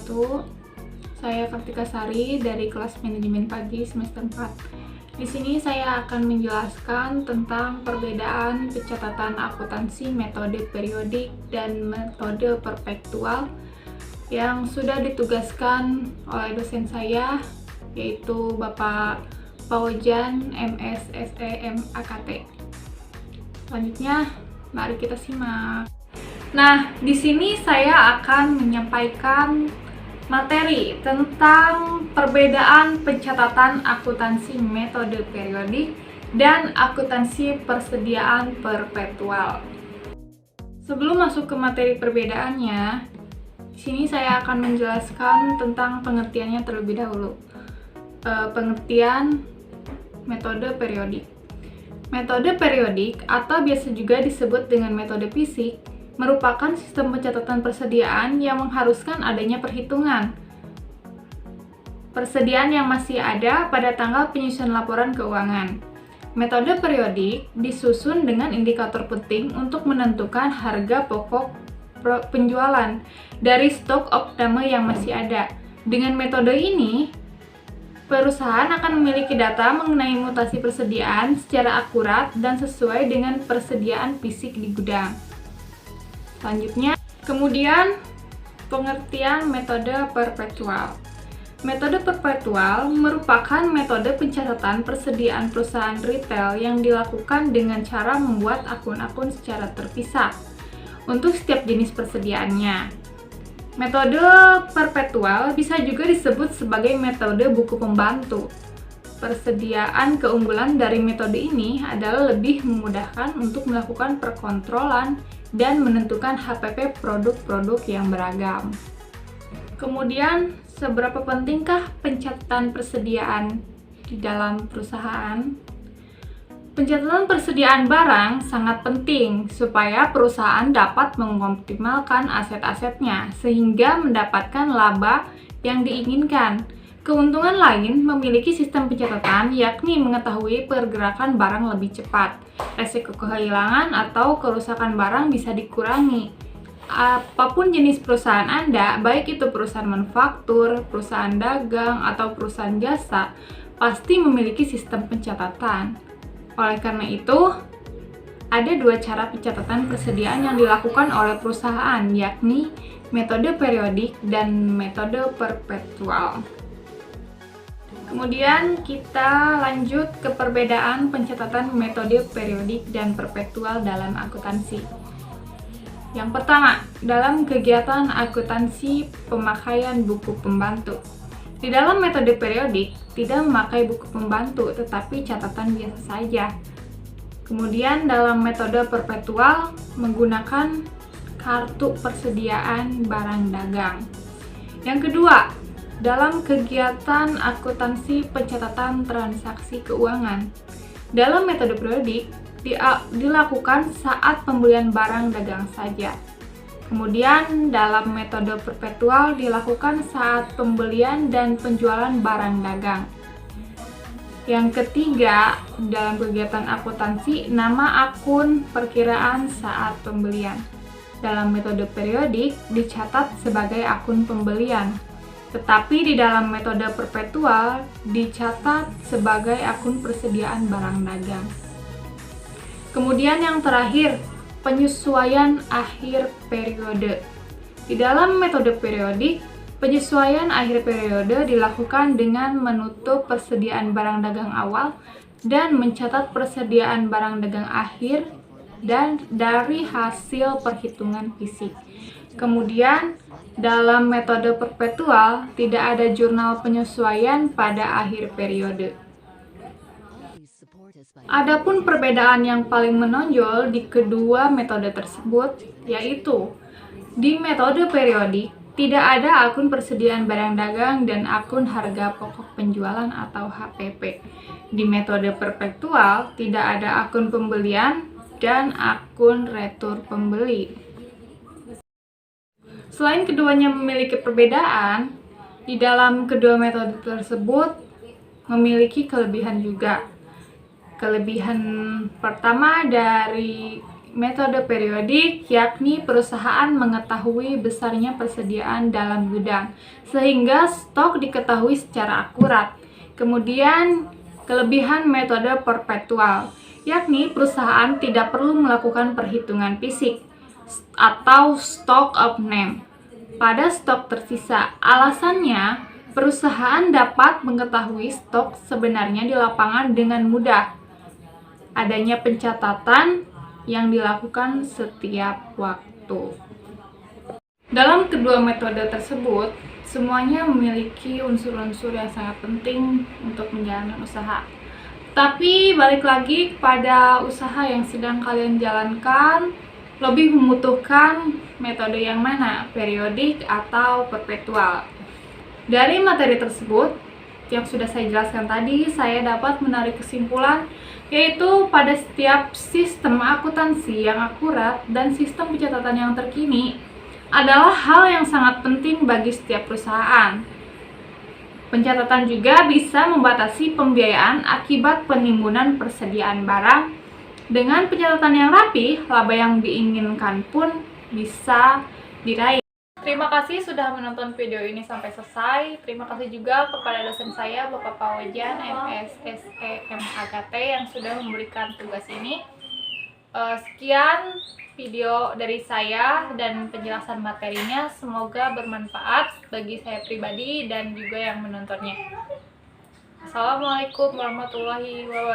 wabarakatuh. Saya Kartika Sari dari kelas Manajemen Pagi semester 4. Di sini saya akan menjelaskan tentang perbedaan pencatatan akuntansi metode periodik dan metode perpetual yang sudah ditugaskan oleh dosen saya, yaitu Bapak Paujan MSSE MAKT. Selanjutnya, mari kita simak. Nah, di sini saya akan menyampaikan materi tentang perbedaan pencatatan akuntansi metode periodik dan akuntansi persediaan perpetual. Sebelum masuk ke materi perbedaannya, di sini saya akan menjelaskan tentang pengertiannya terlebih dahulu. Pengertian metode periodik. Metode periodik atau biasa juga disebut dengan metode fisik merupakan sistem pencatatan persediaan yang mengharuskan adanya perhitungan persediaan yang masih ada pada tanggal penyusunan laporan keuangan. Metode periodik disusun dengan indikator penting untuk menentukan harga pokok penjualan dari stok optame yang masih ada. Dengan metode ini, perusahaan akan memiliki data mengenai mutasi persediaan secara akurat dan sesuai dengan persediaan fisik di gudang. Selanjutnya, kemudian pengertian metode perpetual. Metode perpetual merupakan metode pencatatan persediaan perusahaan retail yang dilakukan dengan cara membuat akun-akun secara terpisah untuk setiap jenis persediaannya. Metode perpetual bisa juga disebut sebagai metode buku pembantu. Persediaan keunggulan dari metode ini adalah lebih memudahkan untuk melakukan perkontrolan dan menentukan HPP produk-produk yang beragam. Kemudian, seberapa pentingkah pencatatan persediaan di dalam perusahaan? Pencatatan persediaan barang sangat penting supaya perusahaan dapat mengoptimalkan aset-asetnya sehingga mendapatkan laba yang diinginkan. Keuntungan lain memiliki sistem pencatatan yakni mengetahui pergerakan barang lebih cepat. Resiko kehilangan atau kerusakan barang bisa dikurangi. Apapun jenis perusahaan Anda, baik itu perusahaan manufaktur, perusahaan dagang, atau perusahaan jasa, pasti memiliki sistem pencatatan. Oleh karena itu, ada dua cara pencatatan persediaan yang dilakukan oleh perusahaan, yakni metode periodik dan metode perpetual. Kemudian kita lanjut ke perbedaan pencatatan metode periodik dan perpetual dalam akuntansi. Yang pertama, dalam kegiatan akuntansi pemakaian buku pembantu. Di dalam metode periodik, tidak memakai buku pembantu, tetapi catatan biasa saja. Kemudian dalam metode perpetual, menggunakan kartu persediaan barang dagang. Yang kedua, dalam kegiatan akuntansi pencatatan transaksi keuangan. Dalam metode periodik, dilakukan saat pembelian barang dagang saja. Kemudian dalam metode perpetual dilakukan saat pembelian dan penjualan barang dagang. Yang ketiga, dalam kegiatan akuntansi, nama akun perkiraan saat pembelian. Dalam metode periodik dicatat sebagai akun pembelian, tetapi di dalam metode perpetual dicatat sebagai akun persediaan barang dagang. Kemudian yang terakhir, penyesuaian akhir periode. Di dalam metode periodik, penyesuaian akhir periode dilakukan dengan menutup persediaan barang dagang awal dan mencatat persediaan barang dagang akhir dan dari hasil perhitungan fisik. Kemudian, dalam metode perpetual tidak ada jurnal penyesuaian pada akhir periode. Adapun perbedaan yang paling menonjol di kedua metode tersebut yaitu di metode periodik tidak ada akun persediaan barang dagang dan akun harga pokok penjualan atau HPP. Di metode perpetual tidak ada akun pembelian dan akun retur pembeli. Selain keduanya memiliki perbedaan, di dalam kedua metode tersebut memiliki kelebihan juga. Kelebihan pertama dari metode periodik, yakni perusahaan mengetahui besarnya persediaan dalam gudang, sehingga stok diketahui secara akurat. Kemudian, kelebihan metode perpetual, yakni perusahaan tidak perlu melakukan perhitungan fisik atau stock of name pada stok tersisa. Alasannya, perusahaan dapat mengetahui stok sebenarnya di lapangan dengan mudah. Adanya pencatatan yang dilakukan setiap waktu. Dalam kedua metode tersebut, semuanya memiliki unsur-unsur yang sangat penting untuk menjalankan usaha. Tapi balik lagi kepada usaha yang sedang kalian jalankan, lebih membutuhkan metode yang mana, periodik atau perpetual. Dari materi tersebut yang sudah saya jelaskan tadi, saya dapat menarik kesimpulan yaitu pada setiap sistem akuntansi yang akurat dan sistem pencatatan yang terkini adalah hal yang sangat penting bagi setiap perusahaan. Pencatatan juga bisa membatasi pembiayaan akibat penimbunan persediaan barang. Dengan pencatatan yang rapi, laba yang diinginkan pun bisa diraih. Terima kasih sudah menonton video ini sampai selesai. Terima kasih juga kepada dosen saya, Bapak Pawajan, MSSEMAGT yang sudah memberikan tugas ini. Sekian video dari saya dan penjelasan materinya. Semoga bermanfaat bagi saya pribadi dan juga yang menontonnya. Assalamualaikum warahmatullahi wabarakatuh.